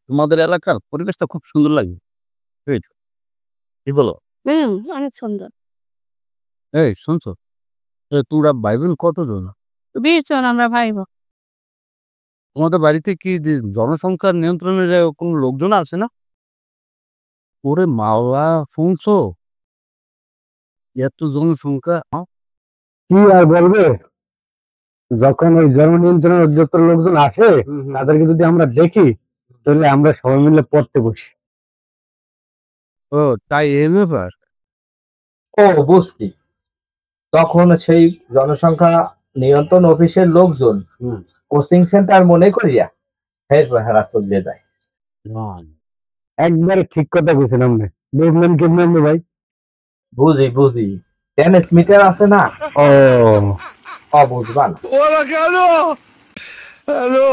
তোমাদের এলাকার পরিবেশটা খুব সুন্দর লাগে। এই তো, কি বলো? অনেক সুন্দর। শুনছো? তোমরা ভাই বোন কতজন? 20 জন আমরা ভাই বোন। তোমাদের বাড়িতে কি জনসংখ্যা নিয়ন্ত্রণের কোনো লোকজন আছে না? ওরে মাওলা, শুনছো? এত জনসংখ্যা! কি আর বলবে, যখন ওই জন্ম নিয়ন্ত্রণের অধিদপ্তর লোকজন আসে তাদেরকে যদি আমরা দেখি তাহলে আমরা সবাই মিলে পড়তে বসি। ও তাই, এই ব্যাপার। ও বুঝছি, তখন সেই জনসংখ্যা নিয়ন্ত্রণ অফিসের লোকজন কোচিং সেন্টার মনে করিয়া হেরা চলে যায়। একবারে ঠিক কথা বলছেন আপনি। বুঝলেন কেমন ভাই? বুঝি বুঝি, টেনিস মিটার আছে না, ও বুঝবা না। ওরা কেন? হ্যালো।